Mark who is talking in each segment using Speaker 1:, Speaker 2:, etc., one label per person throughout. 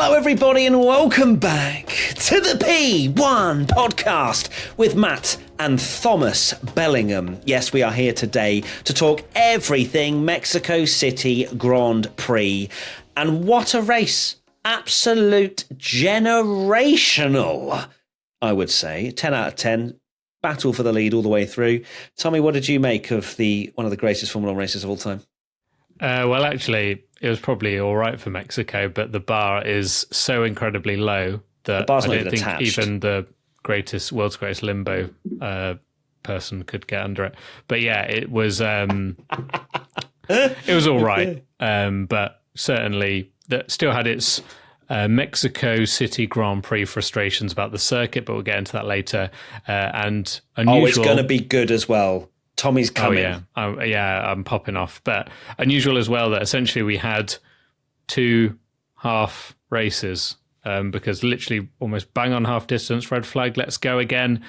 Speaker 1: Hello, everybody, and welcome back to the P1 podcast with Matt and Thomas Bellingham. Yes, we are here today to talk everything Mexico City Grand Prix. And what a race. Absolute generational, I would say. 10 out of 10. Battle for the lead all the way through. Tommy, what did you make of one of the greatest Formula 1 races of all time?
Speaker 2: Well, actually, it was probably all right for Mexico, but the bar is so incredibly low that I don't think even the world's greatest limbo person could get under it. But yeah, it was it was all right, but certainly that still had its Mexico City Grand Prix frustrations about the circuit, but we'll get into that later. And unusual.
Speaker 1: Oh, it's going to be good as well. Tommy's coming.
Speaker 2: Oh, yeah. I'm popping off. But unusual as well that essentially we had 2 half races because literally almost bang on half distance, red flag, let's go again,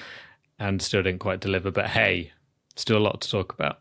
Speaker 2: and still didn't quite deliver. But hey, still a lot to talk about.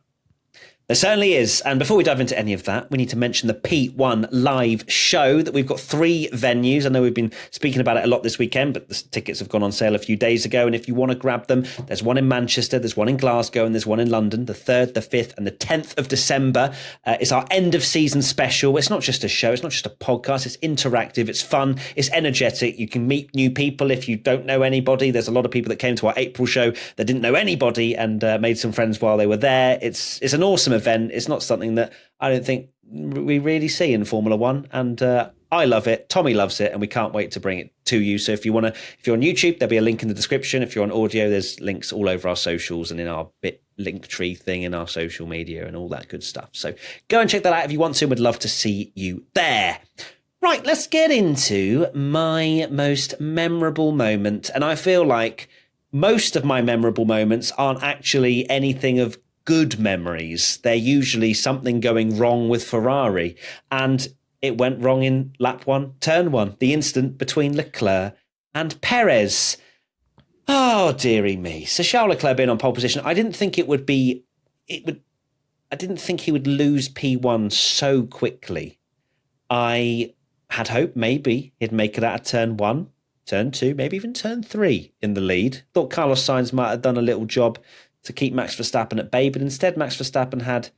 Speaker 1: There certainly is. And before we dive into any of that, we need to mention the P1 live show that we've got 3 venues. I know we've been speaking about it a lot this weekend, but the tickets have gone on sale a few days ago. And if you want to grab them, there's one in Manchester, there's one in Glasgow, and there's one in London, the 3rd, the 5th, and the 10th of December. It's our end of season special. It's not just a show. It's not just a podcast. It's interactive. It's fun. It's energetic. You can meet new people if you don't know anybody. There's a lot of people that came to our April show that didn't know anybody and made some friends while they were there. It's an awesome event. It's not something that I don't think we really see in Formula One, and I love it. Tommy loves it, and we can't wait to bring it to you. So if you're on YouTube, there'll be a link in the description. If you're on audio, there's links all over our socials and in our link tree thing in our social media and all that good stuff. So go and check that out if you want to. We'd love to see you there. Right, let's get into my most memorable moment, and I feel like most of my memorable moments aren't actually anything of good memories. They're usually something going wrong with Ferrari, and it went wrong in lap 1, turn 1, the incident between Leclerc and Perez. Oh, dearie me. So Charles Leclerc being on pole position, I didn't think I didn't think he would lose P1 so quickly. I had hope maybe he'd make it out of turn 1, turn 2, maybe even turn 3 in the lead. Thought Carlos Sainz might have done a little job to keep Max Verstappen at bay, but instead Max Verstappen had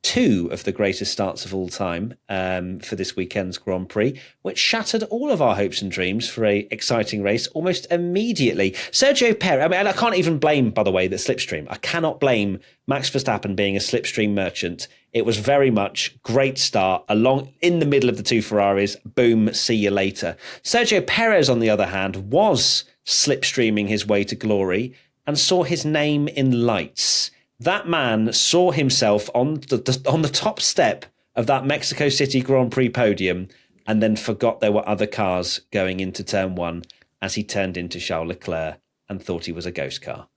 Speaker 1: 2 of the greatest starts of all time for this weekend's Grand Prix, which shattered all of our hopes and dreams for an exciting race almost immediately. Sergio Perez, and I can't even blame, by the way, the slipstream. I cannot blame Max Verstappen being a slipstream merchant. It was very much great start, along in the middle of the 2 Ferraris, boom, see you later. Sergio Perez, on the other hand, was slipstreaming his way to glory and saw his name in lights. That man saw himself on the top step of that Mexico City Grand Prix podium and then forgot there were other cars going into turn 1 as he turned into Charles Leclerc and thought he was a ghost car.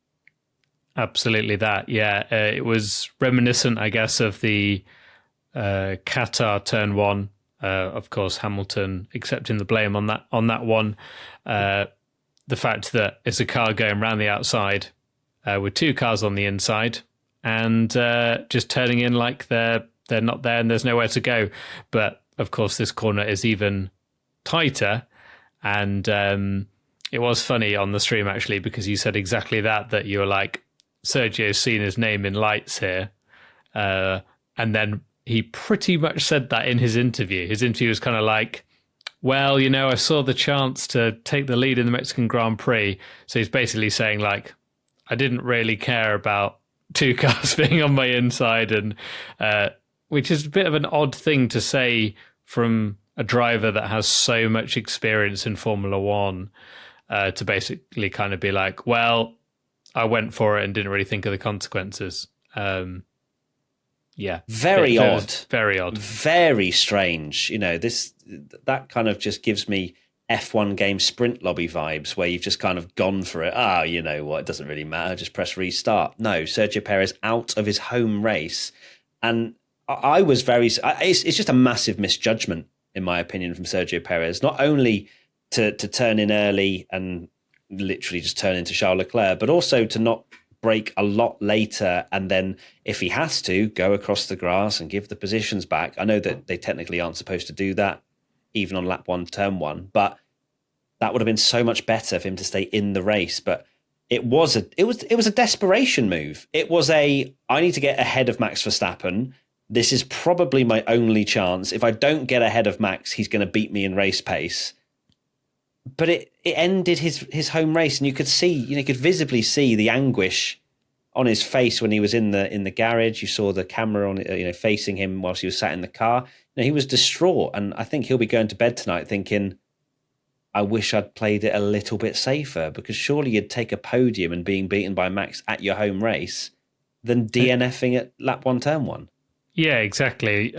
Speaker 2: Absolutely that, yeah. It was reminiscent, I guess, of the Qatar turn 1. Of course, Hamilton accepting the blame on that one. The fact that it's a car going around the outside with 2 cars on the inside and just turning in like they're not there and there's nowhere to go. But of course, this corner is even tighter. And it was funny on the stream, actually, because you said exactly that you were like, Sergio's seen his name in lights here. And then he pretty much said that in his interview. His interview was kind of like, well, I saw the chance to take the lead in the Mexican Grand Prix. So he's basically saying, like, I didn't really care about 2 cars being on my inside, and which is a bit of an odd thing to say from a driver that has so much experience in Formula One, to basically kind of be like, well, I went for it and didn't really think of the consequences. Yeah.
Speaker 1: Very odd.
Speaker 2: Very odd.
Speaker 1: Very strange. That kind of just gives me F1 game sprint lobby vibes where you've just kind of gone for it. You know what? It doesn't really matter. Just press restart. No, Sergio Perez out of his home race. And I was it's just a massive misjudgment, in my opinion, from Sergio Perez, not only to turn in early and literally just turn into Charles Leclerc, but also to not brake a lot later and then, if he has to, go across the grass and give the positions back. I know that they technically aren't supposed to do that even on lap 1, turn 1. But that would have been so much better for him to stay in the race. But it was a desperation move. It was I need to get ahead of Max Verstappen. This is probably my only chance. If I don't get ahead of Max, he's going to beat me in race pace. But it ended his home race, and you could visibly see the anguish on his face when he was in the garage. You saw the camera on facing him whilst he was sat in the car. He was distraught, and I think he'll be going to bed tonight thinking, I wish I'd played it a little bit safer, because surely you'd take a podium and being beaten by Max at your home race than DNFing at lap 1, turn 1. Yeah,
Speaker 2: exactly.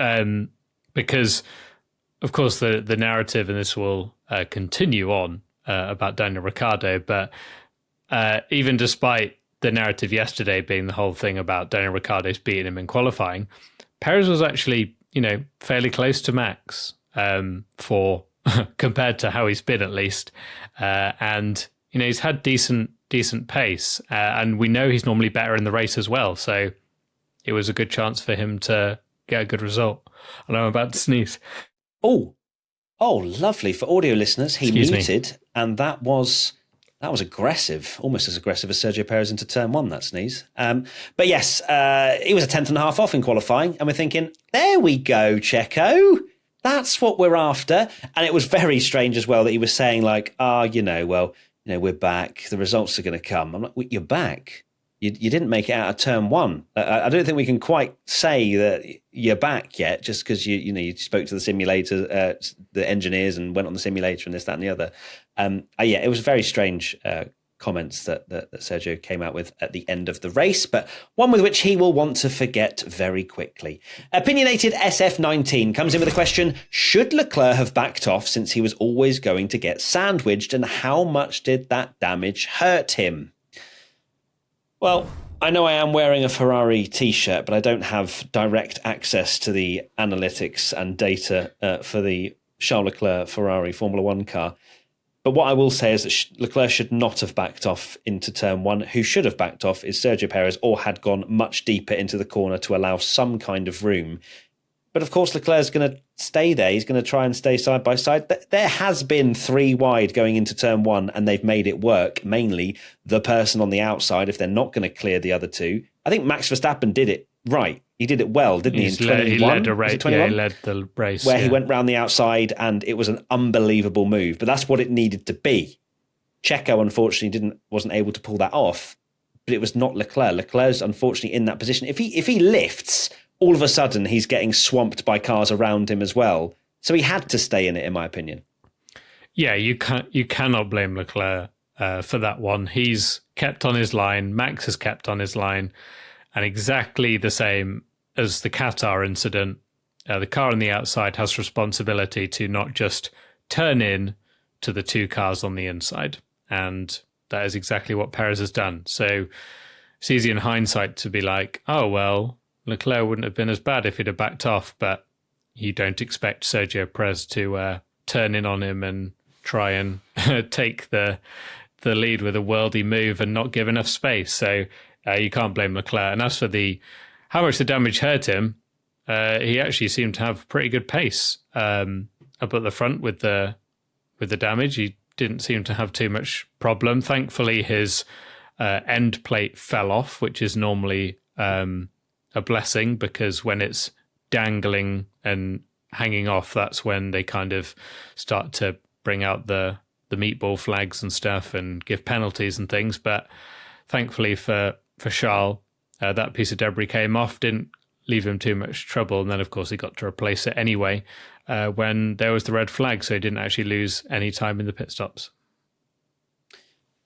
Speaker 2: Because, of course, the narrative, and this will continue on about Daniel Ricciardo, but even despite the narrative yesterday being the whole thing about Daniel Ricciardo's beating him in qualifying, Perez was actually, fairly close to Max for compared to how he's been, at least. And, he's had decent pace, and we know he's normally better in the race as well. So it was a good chance for him to get a good result. And I'm about to sneeze.
Speaker 1: Oh, lovely. For audio listeners, he muted, and that was aggressive, almost as aggressive as Sergio Perez into turn 1, that sneeze. But yes, he was a tenth and a half off in qualifying, and we're thinking, there we go, Checo. That's what we're after. And it was very strange as well that he was saying we're back. The results are going to come. I'm like, you're back. You didn't make it out of turn 1. I don't think we can quite say that you're back yet, just because you spoke to the simulator, the engineers, and went on the simulator and this, that, and the other. It was very strange comments that Sergio came out with at the end of the race, but one with which he will want to forget very quickly. Opinionated SF19 comes in with a question: should Leclerc have backed off, since he was always going to get sandwiched, and how much did that damage hurt him? Well, I know I am wearing a Ferrari t-shirt, but I don't have direct access to the analytics and data for the Charles Leclerc Ferrari Formula One car. But what I will say is that Leclerc should not have backed off into turn 1. Who should have backed off is Sergio Perez, or had gone much deeper into the corner to allow some kind of room. But of course, Leclerc's going to stay there. He's going to try and stay side by side. There has been 3 wide going into turn 1, and they've made it work. Mainly the person on the outside, if they're not going to clear the other 2. I think Max Verstappen did it right. He did it well, didn't he? In 21?
Speaker 2: He led a race. Yeah, he led the race.
Speaker 1: Where he went round the outside, and it was an unbelievable move. But that's what it needed to be. Checo, unfortunately, wasn't able to pull that off. But it was not Leclerc. Leclerc's unfortunately in that position. If he lifts, all of a sudden he's getting swamped by cars around him as well. So he had to stay in it, in my opinion.
Speaker 2: Yeah, you cannot blame Leclerc for that one. He's kept on his line. Max has kept on his line. And exactly the same as the Qatar incident, the car on the outside has responsibility to not just turn in to the 2 cars on the inside. And that is exactly what Perez has done. So it's easy in hindsight to be like, oh, well, Leclerc wouldn't have been as bad if he'd have backed off. But you don't expect Sergio Perez to turn in on him and try and take the lead with a worldy move and not give enough space. So you can't blame Leclerc. And as for how much the damage hurt him, he actually seemed to have pretty good pace up at the front with the damage. He didn't seem to have too much problem. Thankfully, his end plate fell off, which is normally a blessing, because when it's dangling and hanging off, that's when they kind of start to bring out the meatball flags and stuff and give penalties and things. But thankfully for Charles, that piece of debris came off, didn't leave him too much trouble. And then, of course, he got to replace it anyway when there was the red flag, so he didn't actually lose any time in the pit stops.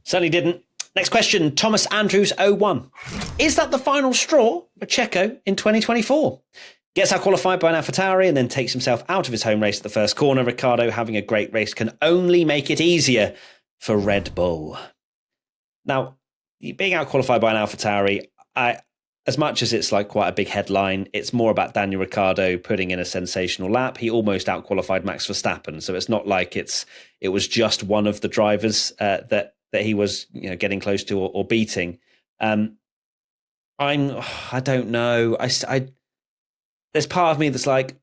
Speaker 1: Certainly didn't. Next question, Thomas Andrews 01. Is that the final straw for Checo in 2024? Gets out qualified by an AlphaTauri and then takes himself out of his home race at the first corner. Ricciardo having a great race can only make it easier for Red Bull. Now, being out qualified by an AlphaTauri, as much as it's like quite a big headline, it's more about Daniel Ricciardo putting in a sensational lap. He almost out qualified Max Verstappen, so it's not like it was just one of the drivers that he was getting close to or beating. I don't know. There's part of me that's like,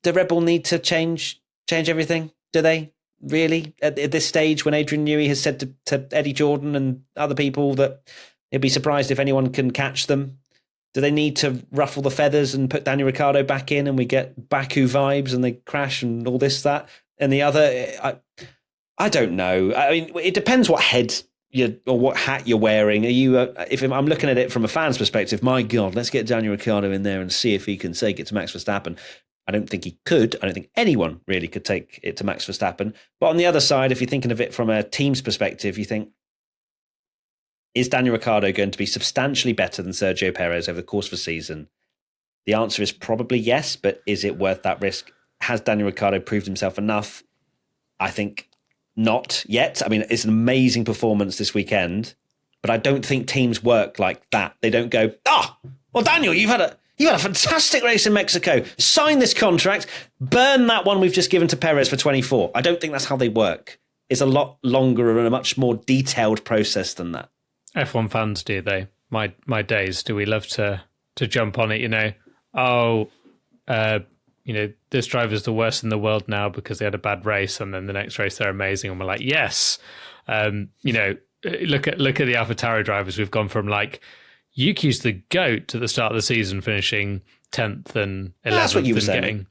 Speaker 1: do Red Bull need to change change everything? Do they really at this stage when Adrian Newey has said to Eddie Jordan and other people that he'd be surprised if anyone can catch them? Do they need to ruffle the feathers and put Daniel Ricciardo back in and we get Baku vibes and they crash and all this, that, and the other? I don't know. I mean, it depends what head or what hat you're wearing. Are you? If I'm looking at it from a fan's perspective, my God, let's get Daniel Ricciardo in there and see if he can take it to Max Verstappen. I don't think he could. I don't think anyone really could take it to Max Verstappen. But on the other side, if you're thinking of it from a team's perspective, you think, is Daniel Ricciardo going to be substantially better than Sergio Perez over the course of a season? The answer is probably yes, but is it worth that risk? Has Daniel Ricciardo proved himself enough? I think not yet. I mean, it's an amazing performance this weekend, but I don't think teams work like that. They don't go, well, Daniel, you've had a fantastic race in Mexico. Sign this contract, burn that one we've just given to Perez for 24. I don't think that's how they work. It's a lot longer and a much more detailed process than that.
Speaker 2: F1 fans do, they? My days, do we love to jump on it, this driver's the worst in the world now because they had a bad race, and then the next race they're amazing, and we're like, yes. Look at the AlphaTauri drivers. We've gone from like Yuki's the GOAT at the start of the season, finishing 10th and 11th.
Speaker 1: That's what you were saying.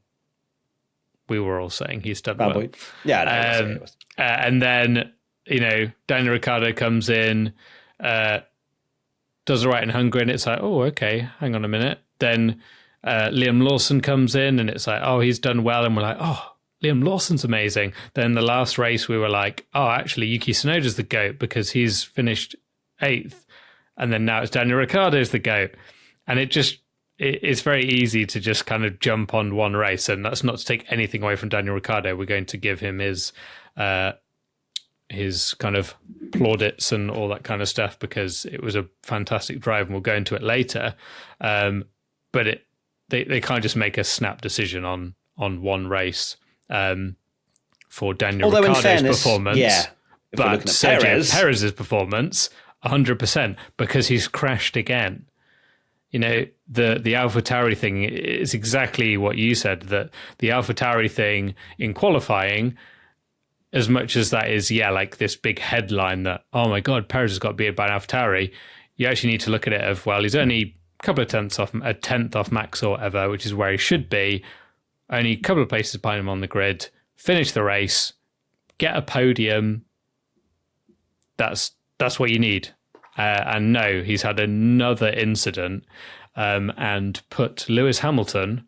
Speaker 2: We were all saying he's done
Speaker 1: bad
Speaker 2: well.
Speaker 1: Boy. Yeah, no,
Speaker 2: and then Daniel Ricciardo comes in, does all right in Hungary, and it's like, oh, okay, hang on a minute. Then Liam Lawson comes in, and it's like, oh, he's done well, and we're like, oh, Liam Lawson's amazing. Then the last race, we were like, oh, actually, Yuki Tsunoda's the GOAT because he's finished 8th. And then now it's Daniel Ricciardo's the GOAT. And it's very easy to just kind of jump on one race. And that's not to take anything away from Daniel Ricciardo. We're going to give him his kind of plaudits and all that kind of stuff because it was a fantastic drive, and we'll go into it later. But they can't just make a snap decision on one race for Daniel Ricciardo's performance.
Speaker 1: Yeah,
Speaker 2: but Sergio Perez's performance, 100%, because he's crashed again. The AlphaTauri thing is exactly what you said, that the AlphaTauri thing in qualifying, as much as that is, like this big headline that, oh my God, Perez has got to beat by an AlphaTauri, you actually need to look at it of, well, he's only a couple of tenths off, a tenth off Max or whatever, which is where he should be, only a couple of places behind him on the grid, finish the race, get a podium. That's what you need. And no, he's had another incident and put Lewis Hamilton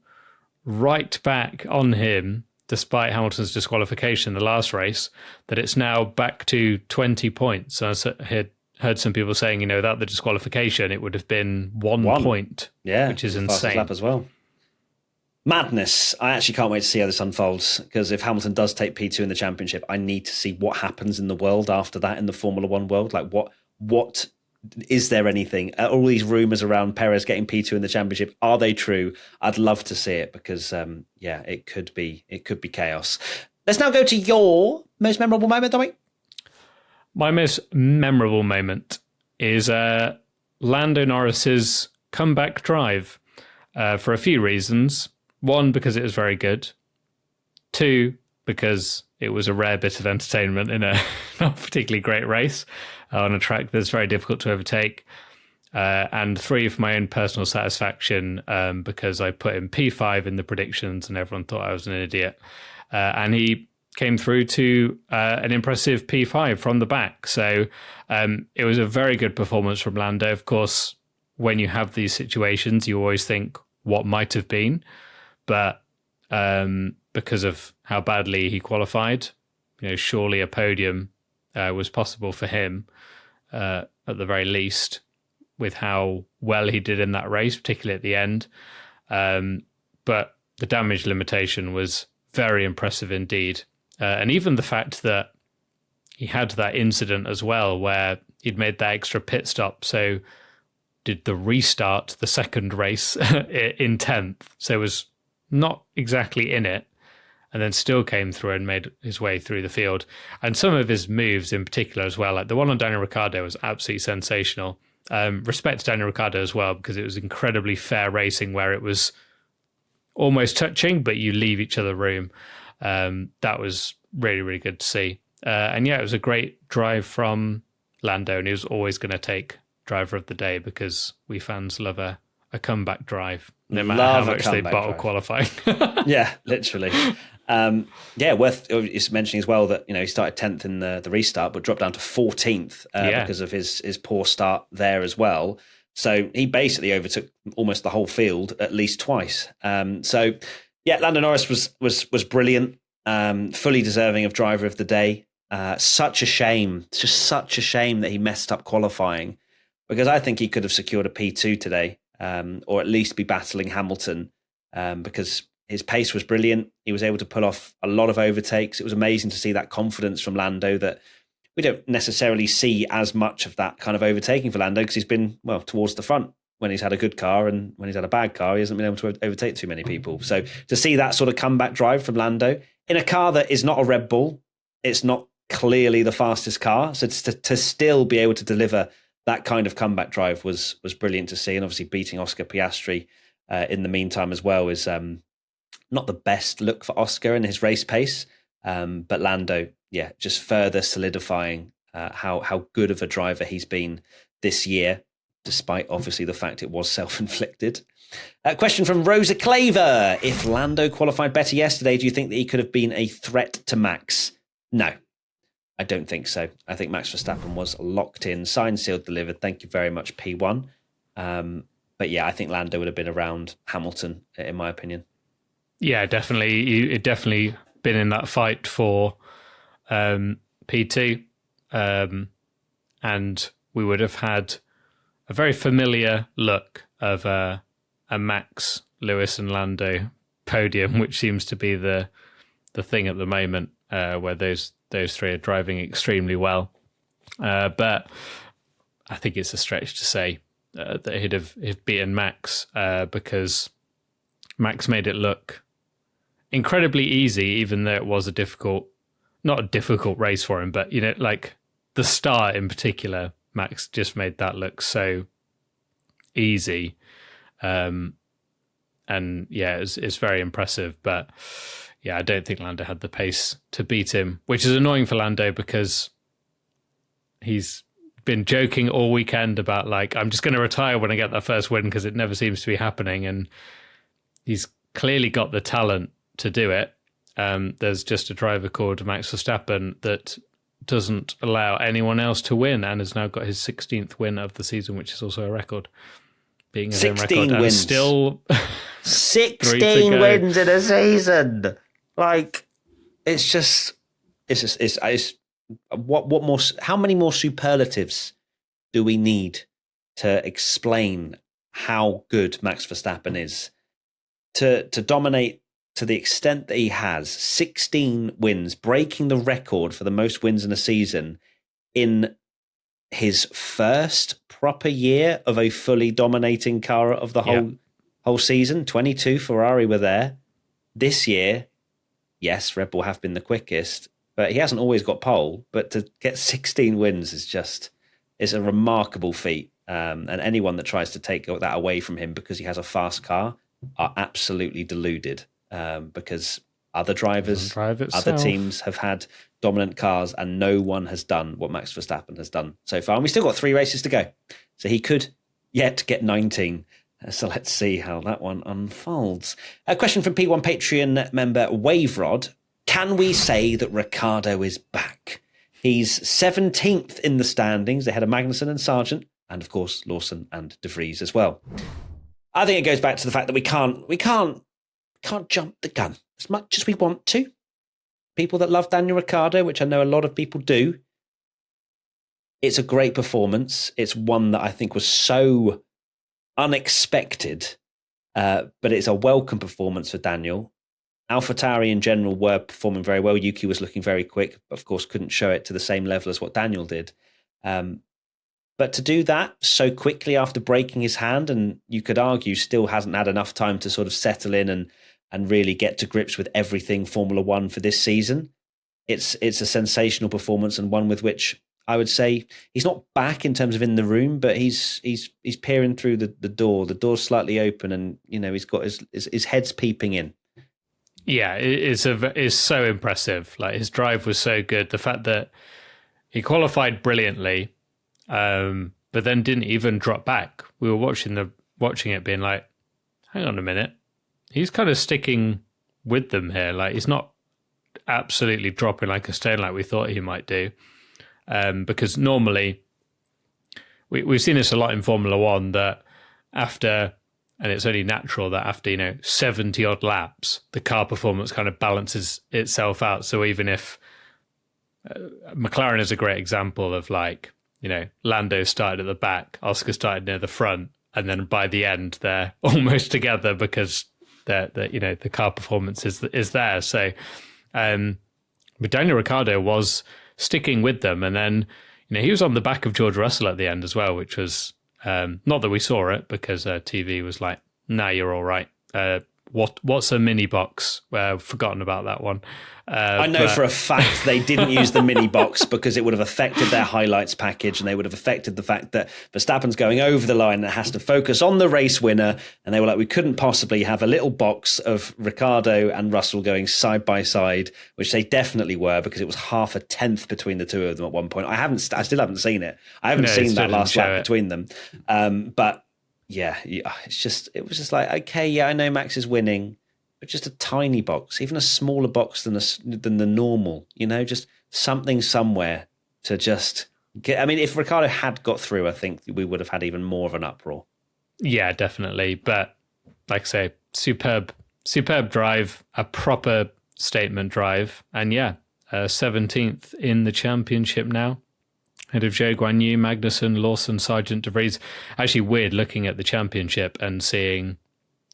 Speaker 2: right back on him, despite Hamilton's disqualification in the last race, that it's now back to 20 points. So I had heard some people saying, without the disqualification, it would have been one point, which is insane.
Speaker 1: Lap as well. Madness. I actually can't wait to see how this unfolds, because if Hamilton does take P2 in the championship, I need to see what happens in the world after that, in the Formula One world. Like, what is there anything? Are all these rumours around Perez getting P2 in the championship, are they true? I'd love to see it because, it could be chaos. Let's now go to your most memorable moment, Dominic.
Speaker 2: My most memorable moment is Lando Norris's comeback drive for a few reasons. One, because it was very good. Two, because it was a rare bit of entertainment in a not particularly great race on a track that's very difficult to overtake. And three, for my own personal satisfaction, because I put in P5 in the predictions and everyone thought I was an idiot. And he came through to an impressive P5 from the back. So it was a very good performance from Lando. Of course, when you have these situations, you always think what might have been. But because of how badly he qualified, surely a podium was possible for him at the very least, with how well he did in that race, particularly at the end. But the damage limitation was very impressive indeed. And even the fact that he had that incident as well, where he'd made that extra pit stop, so did the restart the second race in 10th. So it was not exactly in it, and then still came through and made his way through the field. And some of his moves in particular as well, like the one on Daniel Ricciardo was absolutely sensational. Respect to Daniel Ricciardo as well, because it was incredibly fair racing where it was almost touching, but you leave each other room. That was really, really good to see. And yeah, it was a great drive from Lando, and he was always going to take driver of the day because we fans love a comeback drive, no matter how much they bottle qualifying.
Speaker 1: Yeah, literally. Worth is mentioning as well that he started 10th in the restart, but dropped down to 14th because of his poor start there as well. So he basically overtook almost the whole field at least twice. Lando Norris was brilliant, fully deserving of driver of the day. Such a shame. It's just such a shame that he messed up qualifying, because I think he could have secured a P2 today, or at least be battling Hamilton, because his pace was brilliant. He was able to pull off a lot of overtakes. It was amazing to see that confidence from Lando that we don't necessarily see as much of that kind of overtaking for Lando, because he's been, towards the front when he's had a good car, and when he's had a bad car, he hasn't been able to overtake too many people. So to see that sort of comeback drive from Lando in a car that is not a Red Bull, it's not clearly the fastest car. So to still be able to deliver that kind of comeback drive was brilliant to see. And obviously beating Oscar Piastri in the meantime as well is not the best look for Oscar and his race pace. But Lando, just further solidifying how good of a driver he's been this year, despite obviously the fact it was self-inflicted. A question from Rosa Claver. If Lando qualified better yesterday, do you think that he could have been a threat to Max? No, I don't think so. I think Max Verstappen was locked in, signed, sealed, delivered. Thank you very much, P1. I think Lando would have been around Hamilton, in my opinion.
Speaker 2: Yeah, definitely. It definitely been in that fight for P2. And we would have had a very familiar look of a Max, Lewis and Lando podium, which seems to be the thing at the moment, where those three are driving extremely well. But I think it's a stretch to say that he'd have beaten Max, because Max made it look incredibly easy, even though it was not a difficult race for him, but like the start in particular, Max just made that look so easy. It's very impressive, but I don't think Lando had the pace to beat him, which is annoying for Lando because he's been joking all weekend about I'm just going to retire when I get that first win, because it never seems to be happening, and he's clearly got the talent to do it. There's just a driver called Max Verstappen that doesn't allow anyone else to win, and has now got his 16th win of the season, which is also a record, being his own record. And
Speaker 1: wins.
Speaker 2: Still
Speaker 1: 16 wins in a season. What more? How many more superlatives do we need to explain how good Max Verstappen is? To dominate to the extent that he has, 16 wins, breaking the record for the most wins in a season in his first proper year of a fully dominating car of the whole season. 22 Ferrari were there. This year, yes, Red Bull have been the quickest, but he hasn't always got pole. But to get 16 wins is a remarkable feat. And anyone that tries to take that away from him because he has a fast car are absolutely deluded. Because other drivers, other teams have had dominant cars, and no one has done what Max Verstappen has done so far. And we still got 3 races to go. So he could yet get 19. So let's see how that one unfolds. A question from P1 Patreon member Waverod. Can we say that Ricciardo is back? He's 17th in the standings, ahead of Magnussen and Sargent, and of course Lawson and De Vries as well. I think it goes back to the fact that we can't jump the gun as much as we want to. People that love Daniel Ricciardo, which I know a lot of people do, it's a great performance. It's one that I think was so unexpected, but it's a welcome performance for Daniel. AlphaTauri in general were performing very well. Yuki was looking very quick, but of course couldn't show it to the same level as what Daniel did. But to do that so quickly after breaking his hand, and you could argue still hasn't had enough time to sort of settle in and really get to grips with everything Formula One for this season, it's a sensational performance, and one with which I would say he's not back in terms of in the room, but he's peering through the door. The door's slightly open, and he's got his head's peeping in.
Speaker 2: Yeah, it's so impressive. Like, his drive was so good. The fact that he qualified brilliantly, but then didn't even drop back. We were watching it being like, hang on a minute. He's kind of sticking with them here. Like, he's not absolutely dropping like a stone like we thought he might do. Because normally we've seen this a lot in Formula One, that after, and it's only natural that after, 70 odd laps, the car performance kind of balances itself out. So even if McLaren is a great example of, like, Lando started at the back, Oscar started near the front, and then by the end they're almost together because the car performance is there. So, but Daniel Ricciardo was sticking with them, and then he was on the back of George Russell at the end as well, which was not that we saw it because TV was like, "Nah, you're all right." What's a mini box? Forgotten about that one.
Speaker 1: I know for a fact they didn't use the mini box because it would have affected their highlights package, and they would have affected the fact that Verstappen's going over the line and has to focus on the race winner. And they were like, we couldn't possibly have a little box of Ricciardo and Russell going side by side, which they definitely were, because it was half a tenth between the two of them at one point. I still haven't seen it. I haven't seen that last lap between them. But yeah, it was just like, okay, yeah, I know Max is winning, but just a tiny box, even a smaller box than the normal, just something somewhere to just get. I mean, if Ricciardo had got through, I think we would have had even more of an uproar.
Speaker 2: Yeah, definitely. But like I say, superb drive, a proper statement drive. And yeah, 17th in the championship now. Head of Zhou Guanyu, Magnussen, Lawson, Sargent, De Vries. Actually weird looking at the championship and seeing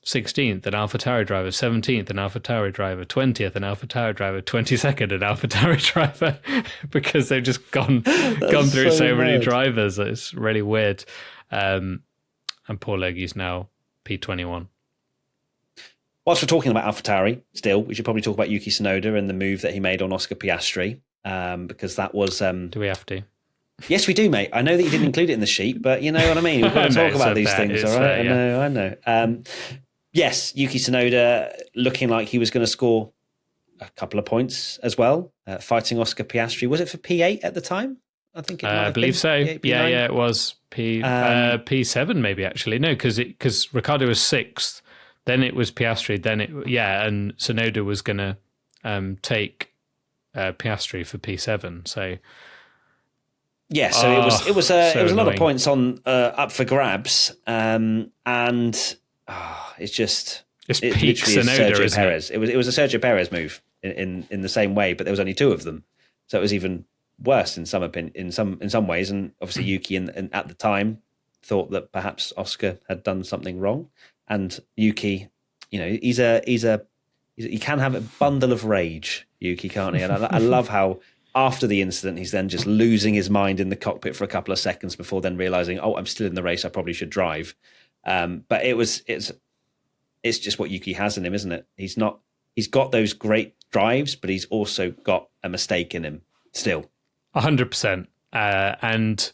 Speaker 2: 16th an AlphaTauri driver, 17th an AlphaTauri driver, 20th an AlphaTauri driver, 22nd an AlphaTauri driver, because they've just gone through so many drivers. It's really weird. And Paul Logi's now P21.
Speaker 1: Whilst we're talking about AlphaTauri, still, we should probably talk about Yuki Tsunoda and the move that he made on Oscar Piastri, because that was...
Speaker 2: Do we have to?
Speaker 1: Yes, we do, mate. I know that you didn't include it in the sheet, but you know what I mean. We've got to talk about these things, all right? I know. Yes, Yuki Tsunoda looking like he was going to score a couple of points as well, fighting Oscar Piastri. Was it for P8 at the time? I think it might have
Speaker 2: I believe
Speaker 1: been.
Speaker 2: so.
Speaker 1: P8,
Speaker 2: Yeah, it was P7 maybe, actually. No, because Ricciardo was 6th, then it was Piastri, and Tsunoda was going to take Piastri for P7, so...
Speaker 1: Yeah, so it was a lot of points on up for grabs, and it's
Speaker 2: peak Tsunoda,
Speaker 1: Sergio Perez. It was a Sergio Perez move in the same way, but there was only 2 of them, so it was even worse in some ways. And obviously Yuki at the time thought that perhaps Oscar had done something wrong, and Yuki, he can have a bundle of rage, Yuki, can't he? And I love how, after the incident, he's then just losing his mind in the cockpit for a couple of seconds before then realizing, oh, I'm still in the race, I probably should drive. But it's just what Yuki has in him, isn't it? He's got those great drives, but he's also got a mistake in him still.
Speaker 2: 100%. And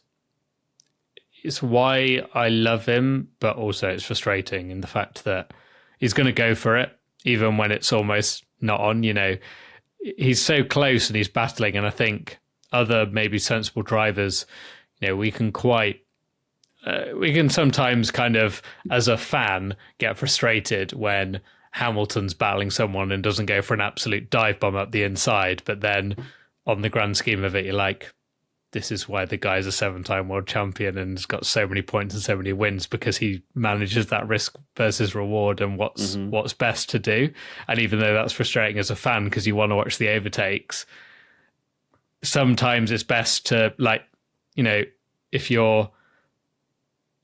Speaker 2: it's why I love him, but also it's frustrating in the fact that he's going to go for it, even when it's almost not on, He's so close and he's battling, and I think other maybe sensible drivers, we can sometimes kind of, as a fan, get frustrated when Hamilton's battling someone and doesn't go for an absolute dive bomb up the inside, but then on the grand scheme of it, you're like, this is why the guy's a 7-time world champion and has got so many points and so many wins, because he manages that risk versus reward and what's best to do. And even though that's frustrating as a fan because you want to watch the overtakes, sometimes it's best to, if you're,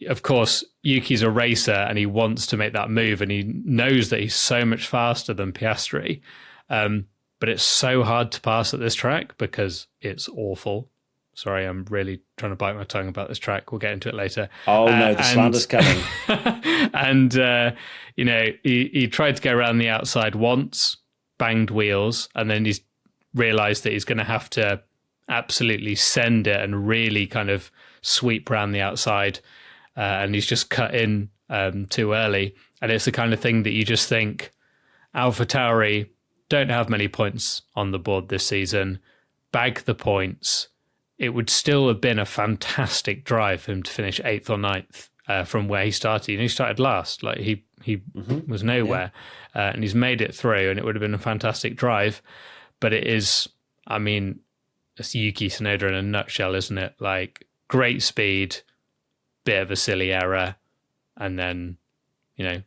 Speaker 2: of course, Yuki's a racer and he wants to make that move and he knows that he's so much faster than Piastri, but it's so hard to pass at this track because it's awful. Sorry, I'm really trying to bite my tongue about this track. We'll get into it later.
Speaker 1: Oh, no, the slander's coming.
Speaker 2: And, he tried to go around the outside once, banged wheels, and then he's realised that he's going to have to absolutely send it and really kind of sweep around the outside. And he's just cut in too early. And it's the kind of thing that you just think, AlphaTauri, don't have many points on the board this season, bag the points, it would still have been a fantastic drive for him to finish 8th or ninth from where he started. He started last. Like he was nowhere, and he's made it through, and it would have been a fantastic drive. But it is, I mean, it's Yuki Tsunoda in a nutshell, isn't it? Like, great speed, bit of a silly error, and then,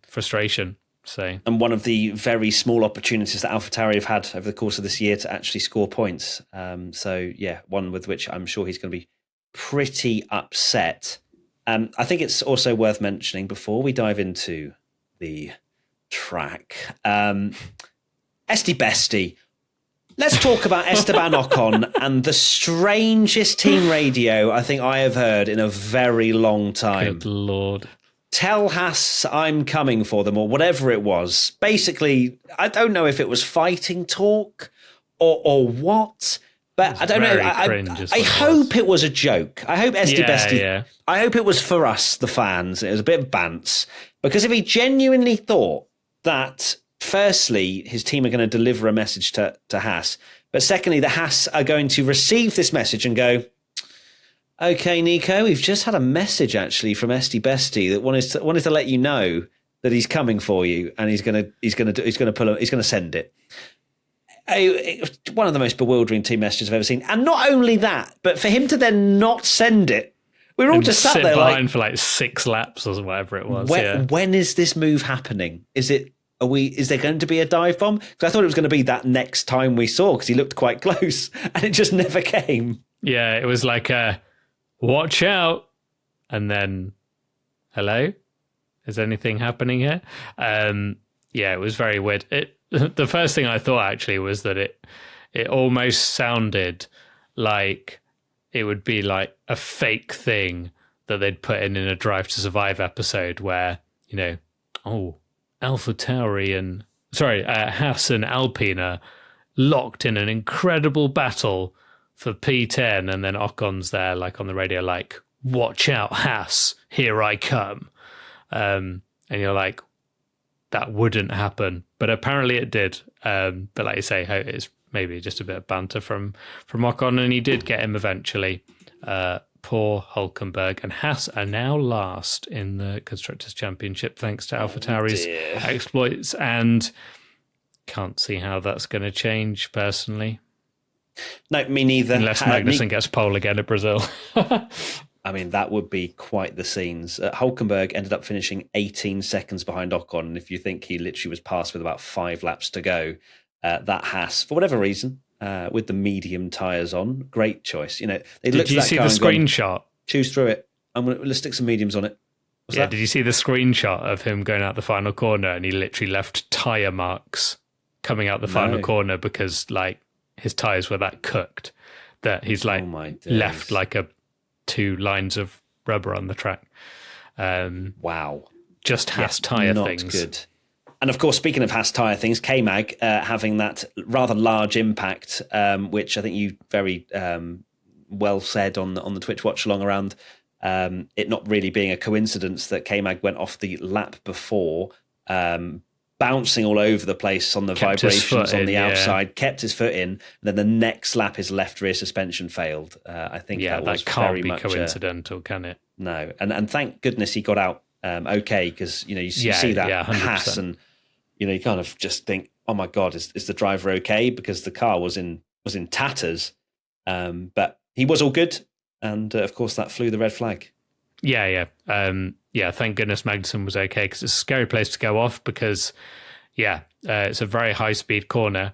Speaker 2: frustration. So,
Speaker 1: and one of the very small opportunities that AlphaTauri have had over the course of this year to actually score points. One with which I'm sure he's going to be pretty upset. I think it's also worth mentioning before we dive into the track. Esti Besti. Let's talk about Esteban Ocon and the strangest team radio I think I have heard in a very long time.
Speaker 2: Good Lord.
Speaker 1: Tell Haas I'm coming for them, or whatever it was. Basically, I don't know if it was fighting talk or what, but I don't know. I hope it was a joke. I hope I hope it was for us, the fans. It was a bit of bants, because if he genuinely thought that, firstly, his team are going to deliver a message to Haas, but secondly, the Haas are going to receive this message and go, okay, Nico, we've just had a message actually from Esti Besti that wanted to let you know that he's coming for you, and he's going to send it. One of the most bewildering team messages I've ever seen, and not only that, but for him to then not send it, we were all just sat there
Speaker 2: behind for like 6 laps or whatever it was.
Speaker 1: When is this move happening? Is there going to be a dive bomb? Because I thought it was going to be that next time we saw, because he looked quite close, and it just never came. Yeah,
Speaker 2: it was like watch out, and then, hello? Is anything happening here? It was very weird. The first thing I thought actually was that it almost sounded like it would be like a fake thing that they'd put in a Drive to Survive episode where, AlphaTauri and Haas and Alpine are locked in an incredible battle for P10, and then Ocon's there, like on the radio, like, watch out, Haas, here I come. And you're like, that wouldn't happen. But apparently it did. But like you say, it's maybe just a bit of banter from Ocon, and he did get him eventually. Poor Hülkenberg, and Haas are now last in the Constructors' Championship thanks to AlphaTauri's exploits, and can't see how that's going to change personally.
Speaker 1: No, me neither.
Speaker 2: Unless Magnussen gets pole again at Brazil.
Speaker 1: I mean, that would be quite the scenes. Hülkenberg ended up finishing 18 seconds behind Ocon, and if you think he literally was passed with about 5 laps to go, that Haas, for whatever reason, with the medium tyres on, great choice.
Speaker 2: Did you see the screenshot?
Speaker 1: Choose through it. Let's stick some mediums on it. What's that?
Speaker 2: Did you see the screenshot of him going out the final corner, and he literally left tyre marks coming out the final corner because, like, his tyres were that cooked that he's left like 2 lines of rubber on the track.
Speaker 1: Wow.
Speaker 2: Just Haas tyre things.
Speaker 1: Not good. And of course, speaking of Haas tyre things, K-Mag having that rather large impact, which I think you very well said on the Twitch watch along around it not really being a coincidence that K-Mag went off the lap before, bouncing all over the place on the vibrations on the outside, kept his foot in, and then the next lap his left rear suspension failed. I think that was
Speaker 2: can't
Speaker 1: very
Speaker 2: be
Speaker 1: much
Speaker 2: coincidental, can it?
Speaker 1: No, and thank goodness he got out okay, because you see that Haas, and you kind of just think, oh my God, is the driver okay? Because the car was in tatters, but he was all good, and of course that flew the red flag. Thank goodness Magnussen was okay, because it's a scary place to go off, because it's a very high speed corner,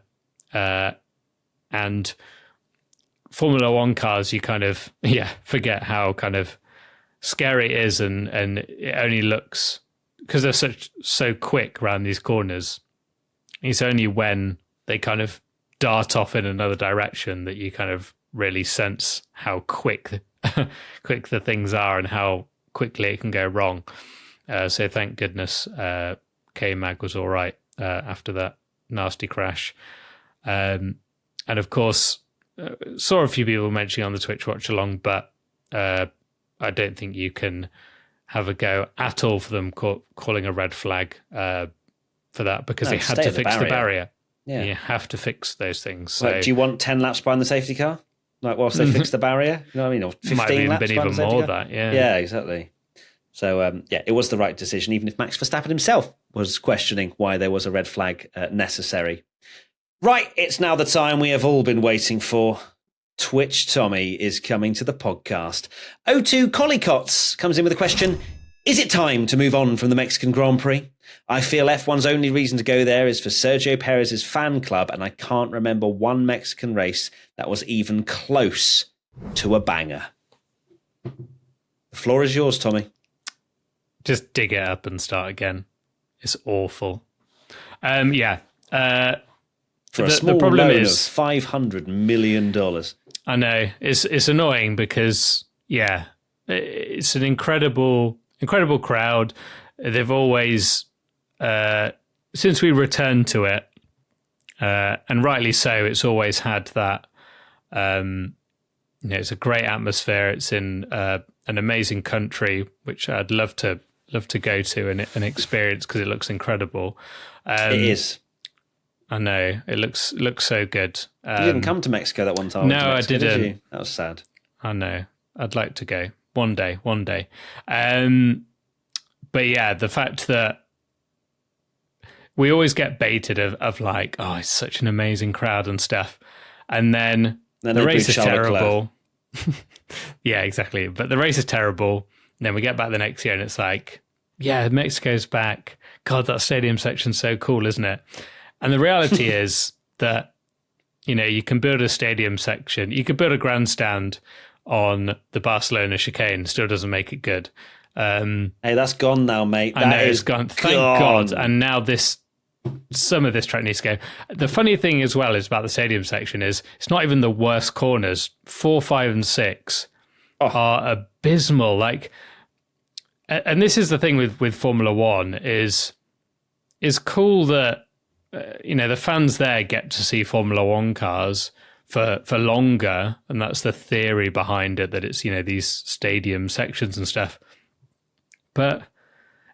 Speaker 1: and Formula One cars, you kind of forget how kind of scary it is, and it only looks, because they're so quick around these corners, it's only when they kind of dart off in another direction that you kind of really sense how quick the things are and how quickly it can go wrong. So thank goodness K-Mag was all right after that nasty crash. And of course, saw a few people mentioning on the Twitch watch along, but I don't think you can have a go at all for them calling a red flag for that, because they had to fix the barrier. Yeah.
Speaker 2: You have to fix those things. So
Speaker 1: Like, do you want 10 laps behind the safety car? Like, whilst they fix the barrier? You know what I mean? Or 15
Speaker 2: might have even
Speaker 1: laps
Speaker 2: been
Speaker 1: behind
Speaker 2: even
Speaker 1: the safety
Speaker 2: more
Speaker 1: car?
Speaker 2: that, yeah.
Speaker 1: Yeah, exactly. So, it was the right decision, even if Max Verstappen himself was questioning why there was a red flag necessary. Right, it's now the time we have all been waiting for. Twitch Tommy is coming to the podcast. O2 Collicots comes in with a question. Is it time to move on from the Mexican Grand Prix? I feel F1's only reason to go there is for Sergio Perez's fan club, and I can't remember one Mexican race that was even close to a banger. The floor is yours, Tommy.
Speaker 2: Just dig it up and start again. It's awful. For
Speaker 1: a small
Speaker 2: problem
Speaker 1: loan
Speaker 2: is
Speaker 1: of $500 million.
Speaker 2: I know it's annoying because it's an incredible crowd. They've always since we returned to it, and rightly so. It's always had that. It's a great atmosphere. It's in an amazing country, which I'd love to go to and experience because it looks incredible.
Speaker 1: It is.
Speaker 2: I know it looks so good.
Speaker 1: You didn't come to Mexico that one time.
Speaker 2: No,
Speaker 1: Mexico,
Speaker 2: I didn't.
Speaker 1: Did you? That was sad.
Speaker 2: I know. I'd like to go one day. But yeah, the fact that we always get baited of like, oh, it's such an amazing crowd and stuff, and then the race is terrible. Yeah, exactly. But the race is terrible. And then we get back the next year, and it's like, yeah, Mexico's back. God, that stadium section's so cool, isn't it? And the reality is that, you can build a stadium section. You could build a grandstand on the Barcelona chicane. Still doesn't make it good.
Speaker 1: Hey, that's gone now, mate.
Speaker 2: I know it's gone. Thank God. And now some of this track needs to go. The funny thing as well is about the stadium section is it's not even the worst corners. 4, 5, and 6 are abysmal. Like, and this is the thing with Formula One is cool that the fans there get to see Formula One cars for longer, and that's the theory behind it, that it's these stadium sections and stuff. But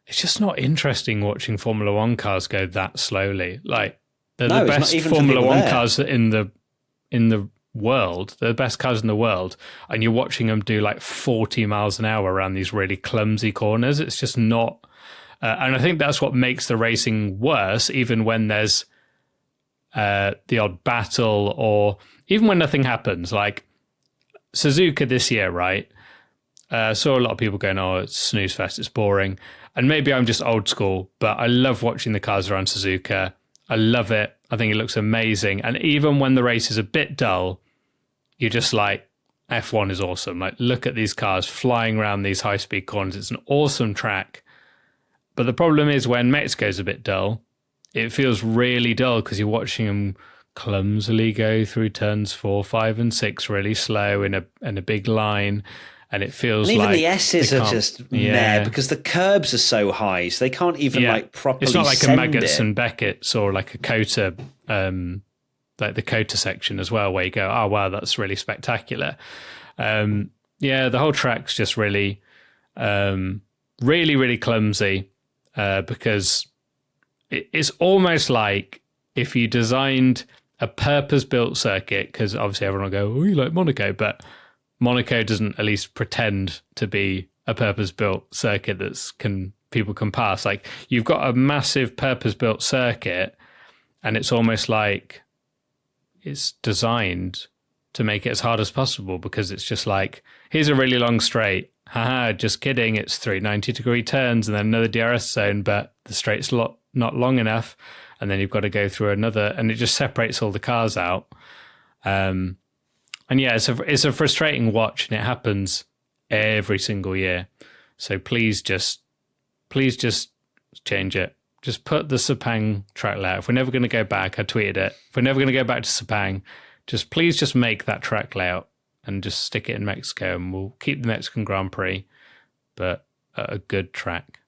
Speaker 2: it's just not interesting watching Formula One cars go that slowly. Like they're the best Formula One cars in the world. They're the best cars in the world, and you're watching them do like 40 miles an hour around these really clumsy corners. It's just not. And I think that's what makes the racing worse, even when there's the odd battle or even when nothing happens. Like Suzuka this year, right? Saw a lot of people going, oh, it's snooze fest, it's boring. And maybe I'm just old school, but I love watching the cars around Suzuka. I love it. I think it looks amazing. And even when the race is a bit dull, you're just like, F1 is awesome. Like, look at these cars flying around these high-speed corners. It's an awesome track. But the problem is when Mexico's a bit dull, it feels really dull because you're watching them clumsily go through turns 4, 5, and 6 really slow in a big line. And it feels
Speaker 1: and even
Speaker 2: like
Speaker 1: the S's are just meh because the curbs are so high, so they can't even properly. It's
Speaker 2: not like a Maggots
Speaker 1: it.
Speaker 2: and Beckett's or like a Cota, like the Cota section as well, where you go, oh wow, that's really spectacular. The whole track's just really, really, really clumsy because it's almost like if you designed a purpose-built circuit, because obviously everyone will go, oh, you like Monaco, but Monaco doesn't at least pretend to be a purpose-built circuit people can pass. Like, you've got a massive purpose-built circuit, and it's almost like it's designed to make it as hard as possible because it's just like, here's a really long straight. Haha, just kidding. It's 3 90-degree turns and then another DRS zone, but the straight's not long enough. And then you've got to go through another, and it just separates all the cars out. And yeah, it's a frustrating watch, and it happens every single year. So please just change it. Just put the Sepang track layout. If we're never going to go back, I tweeted it. If we're never going to go back to Sepang, please just make that track layout and just stick it in Mexico, and we'll keep the Mexican Grand Prix, but at a good track.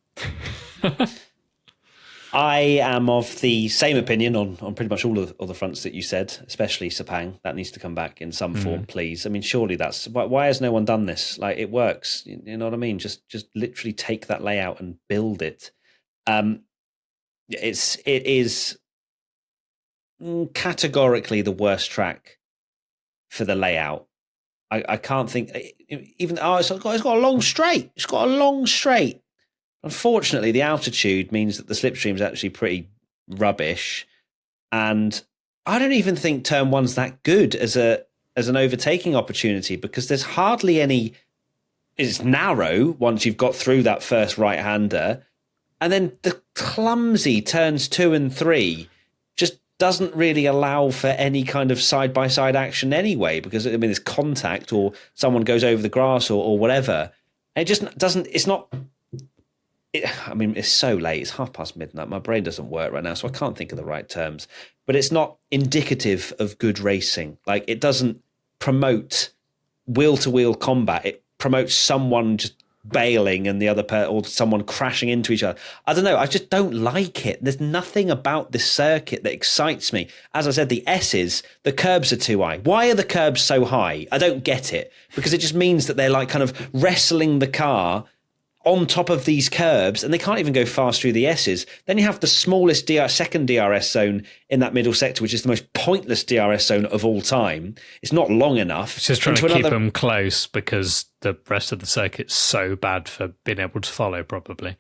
Speaker 1: I am of the same opinion on pretty much all of the fronts that you said, especially Sepang. That needs to come back in some form, please. I mean, surely that's why has no one done this? Like, it works. You know what I mean? Just literally take that layout and build it. It is categorically the worst track for the layout. I can't think even. It's got a long straight. It's got a long straight. Unfortunately, the altitude means that the slipstream is actually pretty rubbish, and I don't even think turn one's that good as an overtaking opportunity because there's hardly any. It's narrow once you've got through that first right-hander, and then the clumsy turns 2 and 3 just doesn't really allow for any kind of side-by-side action anyway, because I mean, it's contact or someone goes over the grass or whatever. And it just doesn't, it's not, I mean, it's so late. It's midnight. My brain doesn't work right now, so I can't think of the right terms. But it's not indicative of good racing. Like, it doesn't promote wheel-to-wheel combat. It promotes someone just bailing and the other or someone crashing into each other. I don't know. I just don't like it. There's nothing about this circuit that excites me. As I said, the curbs are too high. Why are the curbs so high? I don't get it, because it just means that they're like kind of wrestling the car on top of these curbs, and they can't even go fast through the S's. Then you have the smallest second DRS zone in that middle sector, which is the most pointless DRS zone of all time. It's not long enough.
Speaker 2: It's just trying to keep them close because the rest of the circuit's so bad for being able to follow, probably.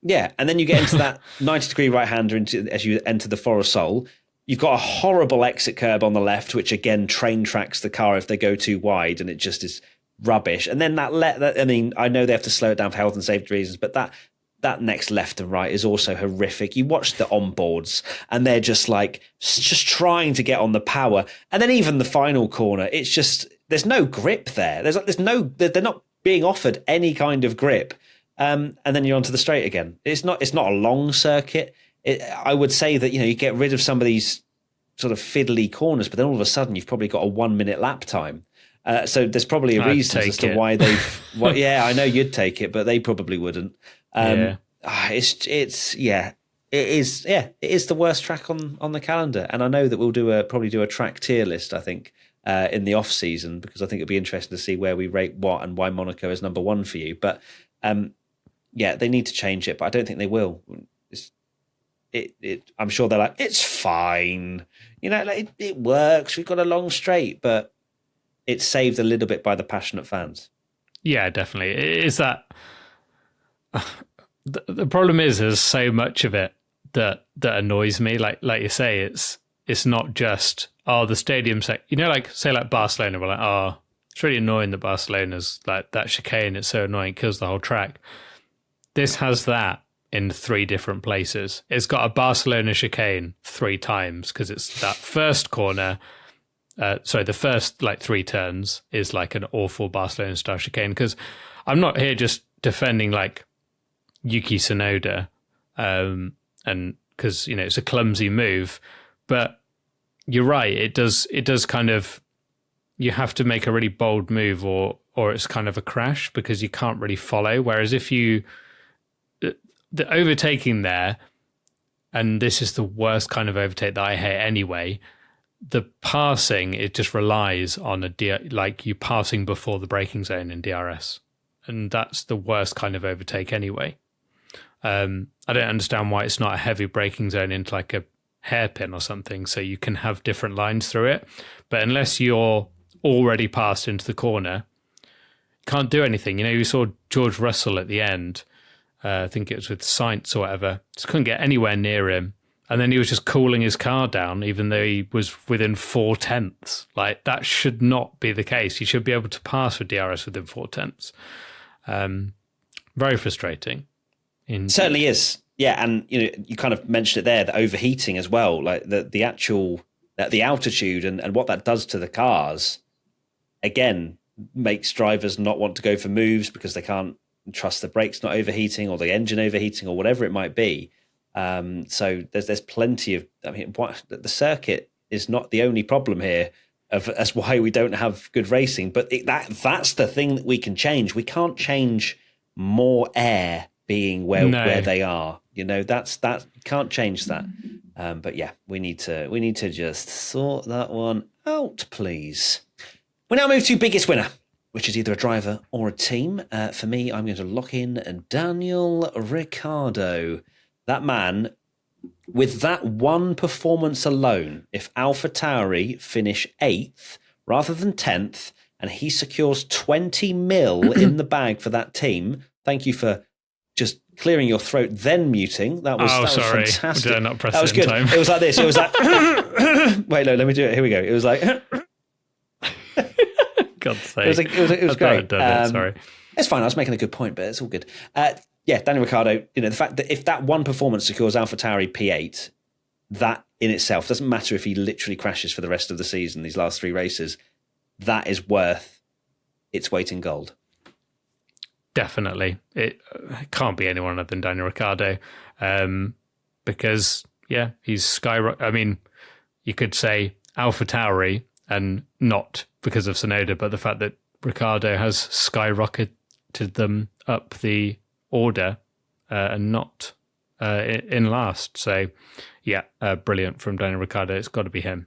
Speaker 1: Yeah, and then you get into that 90-degree right-hander as you enter the Forosol. You've got a horrible exit curb on the left, which again train tracks the car if they go too wide, and it just is rubbish. And then I mean, I know they have to slow it down for health and safety reasons, but that next left and right is also horrific. You watch the onboards and they're just trying to get on the power. And then even the final corner, it's just, there's no grip there. They're not being offered any kind of grip. And then you're onto the straight again. It's not a long circuit. I would say that, you get rid of some of these sort of fiddly corners, but then all of a sudden you've probably got a 1 minute lap time. So there's probably a reason as to why they've. Well, yeah, I know you'd take it, but they probably wouldn't. It is the worst track on the calendar, and I know that we'll probably do a track tier list. I think in the off season, because I think it'll be interesting to see where we rate what and why Monaco is number one for you. But they need to change it, but I don't think they will. I'm sure they're like, it's fine, it works. We've got a long straight, but it's saved a little bit by the passionate fans. Yeah,
Speaker 2: definitely. Is that the problem is there's so much of it that annoys me. Like you say, it's not just the stadium's like Barcelona. We're like, it's really annoying that Barcelona's like that chicane. It's so annoying, it kills the whole track. This has that in 3 different places. It's got a Barcelona chicane 3 times because it's that first corner. The first 3 turns is like an awful Barcelona style chicane, because I'm not here just defending like Yuki Tsunoda, and because it's a clumsy move, but you're right. It does kind of, you have to make a really bold move or it's kind of a crash because you can't really follow. Whereas if the overtaking there, and this is the worst kind of overtake that I hate anyway. The passing, it just relies on you passing before the braking zone in DRS. And that's the worst kind of overtake anyway. I don't understand why it's not a heavy braking zone into like a hairpin or something, so you can have different lines through it. But unless you're already passed into the corner, you can't do anything. You saw George Russell at the end, I think it was with Sainz or whatever, just couldn't get anywhere near him. And then he was just cooling his car down, even though he was within 0.4. Like, that should not be the case. You should be able to pass with DRS within 0.4. Very frustrating.
Speaker 1: It certainly is. Yeah, and you kind of mentioned it there, the overheating as well, like the actual the altitude and what that does to the cars. Again, makes drivers not want to go for moves because they can't trust the brakes not overheating or the engine overheating or whatever it might be. So there's plenty of. I mean, the circuit is not the only problem here. That's why we don't have good racing. But that's the thing that we can change. We can't change more air being where they are. That can't change that. But yeah, we need to just sort that one out, please. We now move to biggest winner, which is either a driver or a team. For me, I'm going to lock in Daniel Ricciardo. That man with that one performance alone, if AlphaTauri finish 8th rather than 10th, and he secures 20 mil in the bag for that team, thank you for just clearing your throat, then muting. That was
Speaker 2: sorry.
Speaker 1: fantastic.
Speaker 2: Did I not press
Speaker 1: that was
Speaker 2: it in
Speaker 1: good.
Speaker 2: time?
Speaker 1: It was like this. It was like, wait, no, let me do it. Here we go. It was like,
Speaker 2: God's sake.
Speaker 1: It was great.
Speaker 2: Sorry.
Speaker 1: It's fine. I was making a good point, but it's all good. Daniel Ricciardo, the fact that if that one performance secures AlphaTauri P8, that in itself doesn't matter if he literally crashes for the rest of the season, these last 3 races, that is worth its weight in gold.
Speaker 2: Definitely. It can't be anyone other than Daniel Ricciardo, because, he's skyrocketed. I mean, you could say AlphaTauri, and not because of Tsunoda, but the fact that Ricciardo has skyrocketed them up the order and not in last. So, brilliant from Daniel Ricciardo. It's got to be him.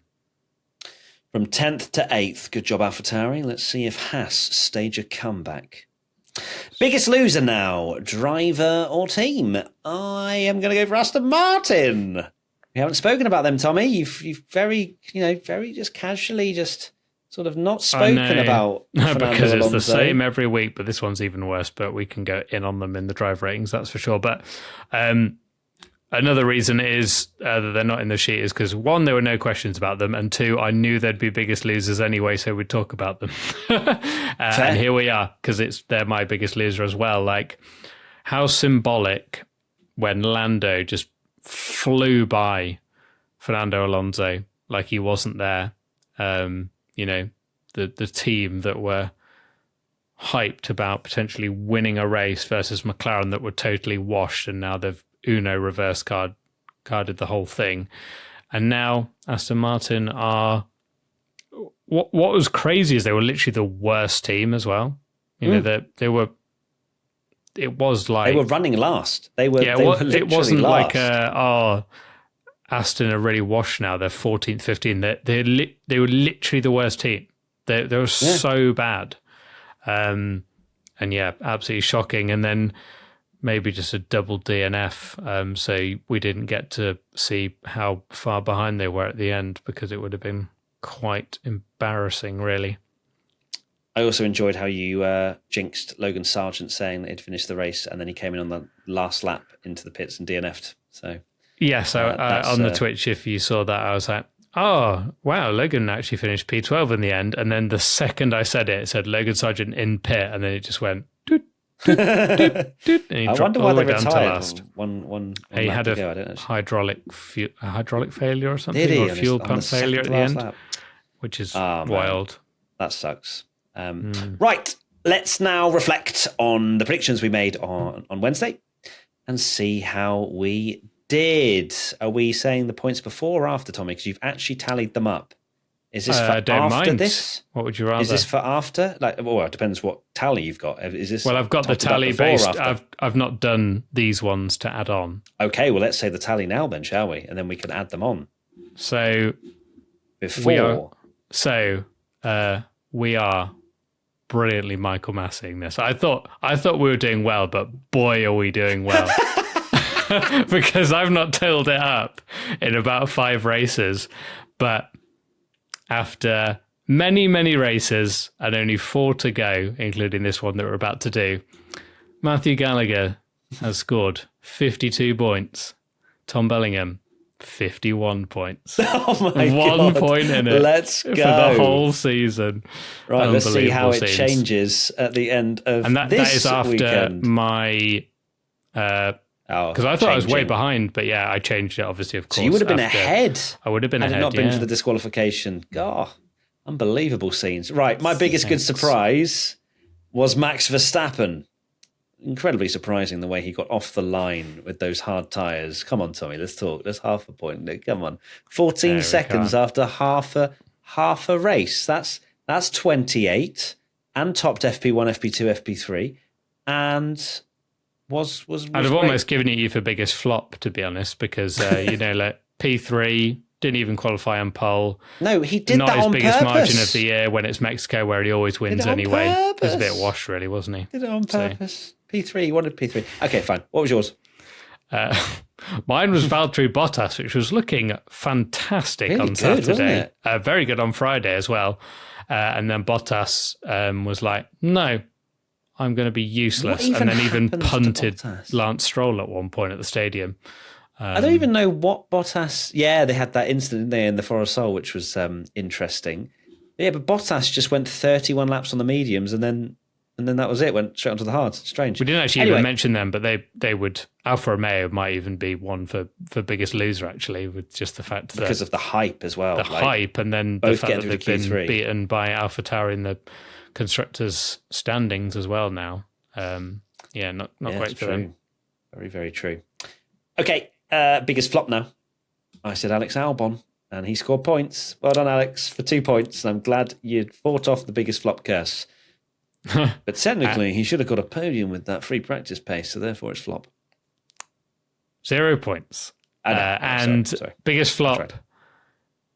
Speaker 1: From 10th to 8th, good job, AlphaTauri. Let's see if Haas stage a comeback. Biggest loser now, driver or team? I am going to go for Aston Martin. We haven't spoken about them, Tommy. You've very just casually just sort of not spoken about Fernando
Speaker 2: because it's
Speaker 1: Alonso.
Speaker 2: the same every week, but this one's even worse, but we can go in on them in the drive ratings, that's for sure. But another reason is that they're not in the sheet is because, 1, there were no questions about them, and 2, I knew they'd be biggest losers anyway, so we'd talk about them. And here we are, because they're my biggest loser as well. Like, how symbolic when Lando just flew by Fernando Alonso like he wasn't there. The team that were hyped about potentially winning a race versus McLaren that were totally washed, and now they've reverse carded the whole thing. And now Aston Martin are... What was crazy is they were literally the worst team as well. They were... It was like...
Speaker 1: They were running last. They were
Speaker 2: it wasn't
Speaker 1: last.
Speaker 2: Like, Aston are really washed now. They're 14th, 15th. They were literally the worst team. They were so bad. And absolutely shocking. And then maybe just a double DNF. So we didn't get to see how far behind they were at the end, because it would have been quite embarrassing, really.
Speaker 1: I also enjoyed how you jinxed Logan Sargent saying that he'd finished the race, and then he came in on the last lap into the pits and DNF'd. So
Speaker 2: on the Twitch, if you saw that, I was like, oh, wow, Logan actually finished P12 in the end. And then the second I said it said Logan Sargent in pit, and then it just went doot, doot, doot, doot, and he dropped all the way down to last.
Speaker 1: One
Speaker 2: he had a hydraulic failure or something, or fuel pump failure at the end, lap. Which is wild.
Speaker 1: Man. That sucks. Right, let's now reflect on the predictions we made on Wednesday and see how we did. Are we saying the points before or after, Tommy? Because you've actually tallied them up. Is this for after this?
Speaker 2: What would you rather?
Speaker 1: Is this for after? It depends what tally you've got. Is this?
Speaker 2: Well, I've got the tally based. I've not done these ones to add on.
Speaker 1: Okay, well, let's say the tally now then, shall we? And then we can add them on.
Speaker 2: So
Speaker 1: before.
Speaker 2: We are brilliantly Michael Massing this. I thought we were doing well, but boy, are we doing well. Because I've not totaled it up in about 5 races, but after many, many races and only 4 to go, including this one that we're about to do, Matthew Gallagher has scored 52 points. Tom Bellingham, 51 points.
Speaker 1: Oh my
Speaker 2: God. 1 point in it.
Speaker 1: Let's go.
Speaker 2: For the whole season.
Speaker 1: Right, let's see how it changes at the end of
Speaker 2: and that is after
Speaker 1: weekend.
Speaker 2: My... because I thought I was way behind, but I changed it, obviously, of course.
Speaker 1: So you would have been ahead.
Speaker 2: I would have been ahead,
Speaker 1: had it not been for the disqualification. God, unbelievable scenes. Right, my biggest good surprise was Max Verstappen. Incredibly surprising the way he got off the line with those hard tyres. Come on, Tommy, let's talk. That's half a point. Come on. 14 seconds after half a race. That's 28, and topped FP1, FP2, FP3, and... Was I'd
Speaker 2: have almost given it you for biggest flop, to be honest, because like P3 didn't even qualify on pole.
Speaker 1: No, he did
Speaker 2: not
Speaker 1: that on
Speaker 2: his biggest
Speaker 1: purpose.
Speaker 2: Margin of the year when it's Mexico, where he always wins anyway. He was a bit washed, really, wasn't he?
Speaker 1: Did it on purpose. P3, he wanted P3. Okay, fine. What was yours?
Speaker 2: Mine was Valtteri Bottas, which was looking fantastic
Speaker 1: Really
Speaker 2: on
Speaker 1: good,
Speaker 2: Saturday.
Speaker 1: wasn't it?
Speaker 2: Very good on Friday as well. And then Bottas was like, no, I'm going to be useless. And then even punted Lance Stroll at one point at the stadium.
Speaker 1: I don't even know what Bottas... Yeah, they had that incident there in the Forest which was interesting. Yeah, but Bottas just went 31 laps on the mediums and then that was it, went straight onto the hards. Strange.
Speaker 2: We didn't actually even mention them, but they would... Alfa Romeo might even be one for biggest loser, actually, with just the fact that...
Speaker 1: Because of the hype as well.
Speaker 2: The hype, and then
Speaker 1: both
Speaker 2: the fact that they've been beaten by AlphaTauri in the constructors' standings as well now. Not great for them.
Speaker 1: Very, very true. Okay, biggest flop now. I said Alex Albon, and he scored points. Well done, Alex, for 2 points. And I'm glad you fought off the biggest flop curse. But technically, he should have got a podium with that free practice pace, so therefore it's flop.
Speaker 2: 0 points. Sorry. Biggest flop. Right.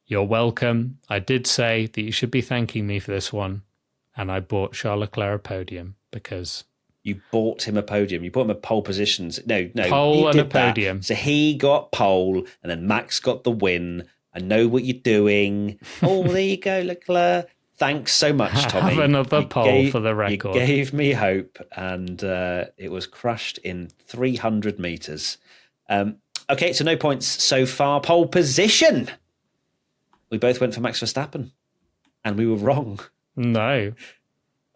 Speaker 2: You're welcome. I did say that you should be thanking me for this one, and I bought Charles Leclerc a podium because...
Speaker 1: You bought him a podium. You bought him a pole positions. No.
Speaker 2: Pole and a podium.
Speaker 1: That. So he got pole, and then Max got the win. I know what you're doing. Oh, there you go, Leclerc. Thanks so much, Tommy.
Speaker 2: Have another pole for the record.
Speaker 1: You gave me hope, and it was crushed in 300 metres. Okay, so no points so far. Pole position. We both went for Max Verstappen, and we were wrong.
Speaker 2: No.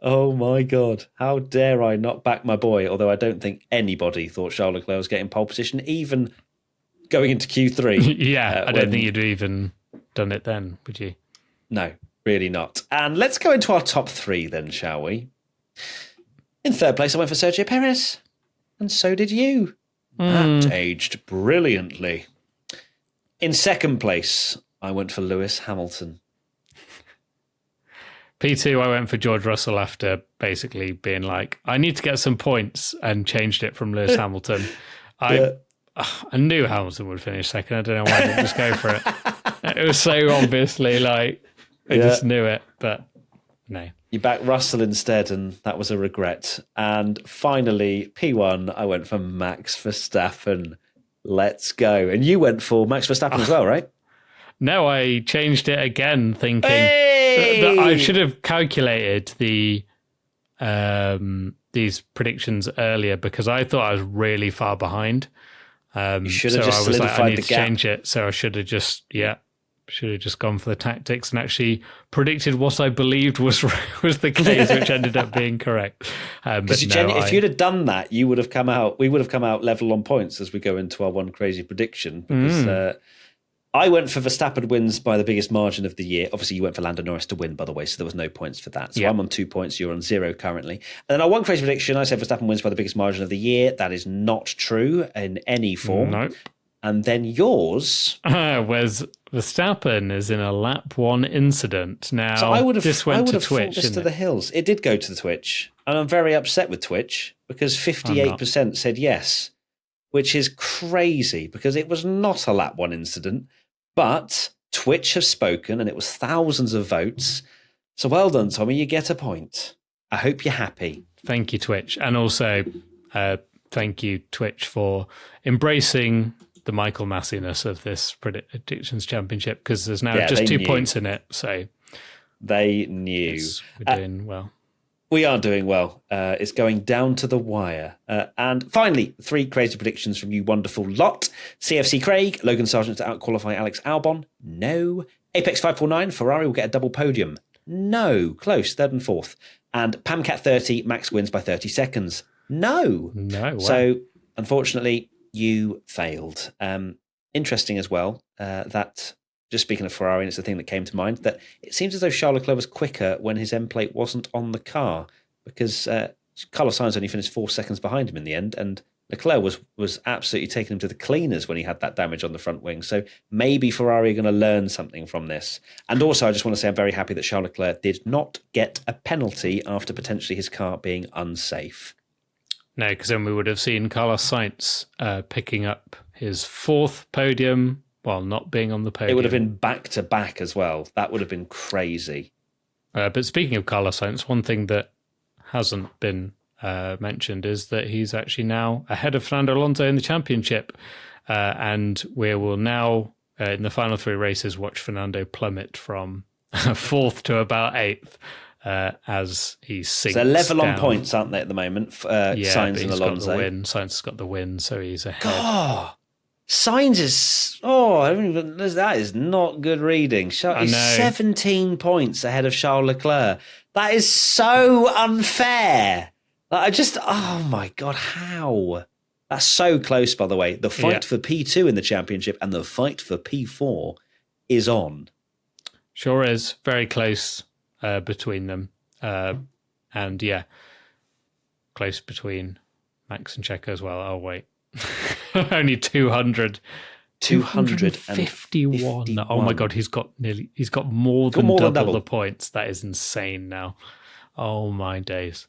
Speaker 1: Oh my God. How dare I not back my boy? Although I don't think anybody thought Charles Leclerc was getting pole position, even going into Q3.
Speaker 2: Yeah, I don't think you'd even done it then, would you?
Speaker 1: No, really not. And let's go into our top 3 then, shall we? In third place, I went for Sergio Perez. And so did you. That aged brilliantly. In second place, I went for Lewis Hamilton.
Speaker 2: P2, I went for George Russell after basically being like, I need to get some points, and changed it from Lewis Hamilton. I knew Hamilton would finish second. I don't know why I didn't just go for it. It was so obviously like, I just knew it, but no.
Speaker 1: You backed Russell instead, and that was a regret. And finally, P1, I went for Max Verstappen. Let's go. And you went for Max Verstappen as well, right?
Speaker 2: No, I changed it again, thinking that I should have calculated these predictions earlier, because I thought I was really far behind.
Speaker 1: You should have just solidified the gap.
Speaker 2: Change it, so I should have just gone for the tactics and actually predicted what I believed was the case, which ended up being correct.
Speaker 1: If you'd have done that, we would have come out level on points as we go into our one crazy prediction. Because I went for Verstappen wins by the biggest margin of the year. Obviously, you went for Lando Norris to win, by the way, so there was no points for that. So I'm on 2 points, you're on 0 currently. And then our one crazy prediction, I said Verstappen wins by the biggest margin of the year. That is not true in any form.
Speaker 2: Nope.
Speaker 1: And then yours...
Speaker 2: was Verstappen is in a lap 1 incident. Now,
Speaker 1: so I would have
Speaker 2: to Twitch,
Speaker 1: this to the hills. It did go to the Twitch. And I'm very upset with Twitch, because 58% said yes, which is crazy, because it was not a lap 1 incident. But Twitch have spoken, and it was thousands of votes. So well done, Tommy. You get a point. I hope you're happy.
Speaker 2: Thank you, Twitch. And also, thank you, Twitch, for embracing the Michael Massiness of this Predictions Championship, because there's now just 2 points in it. So
Speaker 1: they knew.
Speaker 2: We're doing well.
Speaker 1: We are doing well. It's going down to the wire. And finally, 3 crazy predictions from you wonderful lot. CFC Craig, Logan Sargent to outqualify Alex Albon. No. Apex 549, Ferrari will get a double podium. No. Close, 3rd and 4th. And Pamcat 30, Max wins by 30 seconds. No.
Speaker 2: Wow.
Speaker 1: So, unfortunately, you failed. Interesting as well, that... Just speaking of Ferrari, and it's the thing that came to mind, that it seems as though Charles Leclerc was quicker when his end plate wasn't on the car, because Carlos Sainz only finished 4 seconds behind him in the end, and Leclerc was absolutely taking him to the cleaners when he had that damage on the front wing. So maybe Ferrari are going to learn something from this. And also, I just want to say I'm very happy that Charles Leclerc did not get a penalty after potentially his car being unsafe.
Speaker 2: No, because then we would have seen Carlos Sainz picking up his 4th podium, while not being on the podium.
Speaker 1: It would have been back-to-back as well. That would have been crazy.
Speaker 2: But speaking of Carlos Sainz, one thing that hasn't been mentioned is that he's actually now ahead of Fernando Alonso in the championship. And we will now, in the final 3 races, watch Fernando plummet from 4th to about 8th as he sinks.
Speaker 1: So they're level
Speaker 2: down.
Speaker 1: on points, aren't they, at the moment? Sainz and Alonso.
Speaker 2: Got the win. Sainz has got the win, so he's ahead.
Speaker 1: God, Sainz is... that is not good reading. He's 17 points ahead of Charles Leclerc. That is so unfair. Oh my God, how? That's so close, by the way. The fight for P2 in the championship and the fight for P4 is on.
Speaker 2: Sure is. Very close between them. And yeah, close between Max and Checo as well. Oh, wait. Only 251. Oh my God, he's got more than double the points. That is insane now. Oh my days.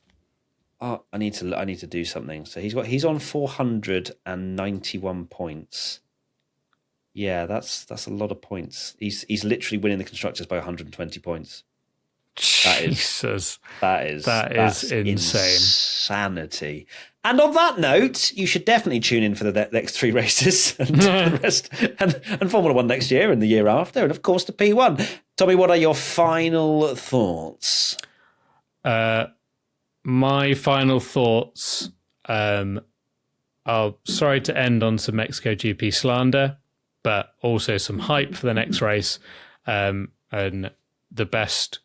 Speaker 1: Oh, I need to do something. So he's on 491 points. Yeah, that's a lot of points. He's literally winning the constructors by 120 points.
Speaker 2: Jesus,
Speaker 1: that is
Speaker 2: insane.
Speaker 1: Insanity. And on that note, you should definitely tune in for the next 3 races and the rest, and Formula One next year and the year after, and of course the P1. Tommy, what are your final thoughts?
Speaker 2: My final thoughts are sorry to end on some Mexico GP slander, but also some hype for the next race. And the best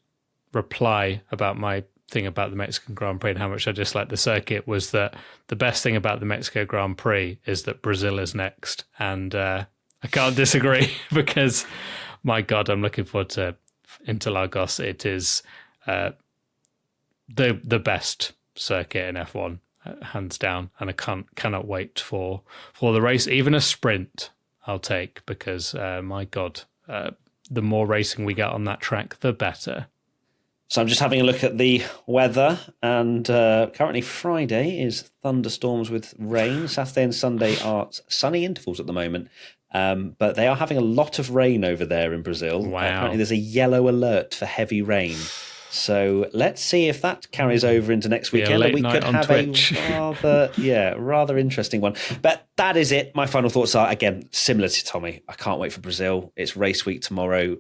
Speaker 2: reply about my thing about the Mexican Grand Prix and how much I dislike the circuit was that the best thing about the Mexico Grand Prix is that Brazil is next. And I can't disagree because, my God, I'm looking forward to Interlagos. It is the best circuit in F1, hands down. And I cannot wait for the race. Even a sprint I'll take because, my God, the more racing we get on that track, the better.
Speaker 1: So I'm just having a look at the weather, and currently Friday is thunderstorms with rain. Saturday and Sunday are sunny intervals at the moment, but they are having a lot of rain over there in Brazil.
Speaker 2: Wow.
Speaker 1: Apparently there's a yellow alert for heavy rain. So let's see if that carries over into next weekend.
Speaker 2: Late
Speaker 1: we
Speaker 2: night
Speaker 1: could
Speaker 2: on
Speaker 1: have
Speaker 2: Twitch.
Speaker 1: a rather interesting one. But that is it. My final thoughts are, again, similar to Tommy. I can't wait for Brazil. It's race week tomorrow.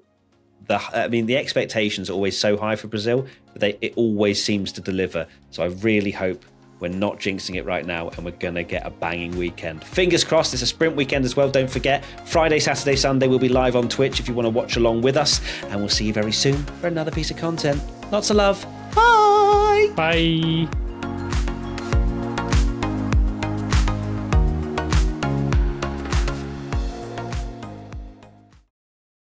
Speaker 1: The expectations are always so high for Brazil, but it always seems to deliver. So I really hope we're not jinxing it right now and we're going to get a banging weekend. Fingers crossed. It's a sprint weekend as well. Don't forget, Friday, Saturday, Sunday, we'll be live on Twitch if you want to watch along with us. And we'll see you very soon for another piece of content. Lots of love. Bye.
Speaker 2: Bye.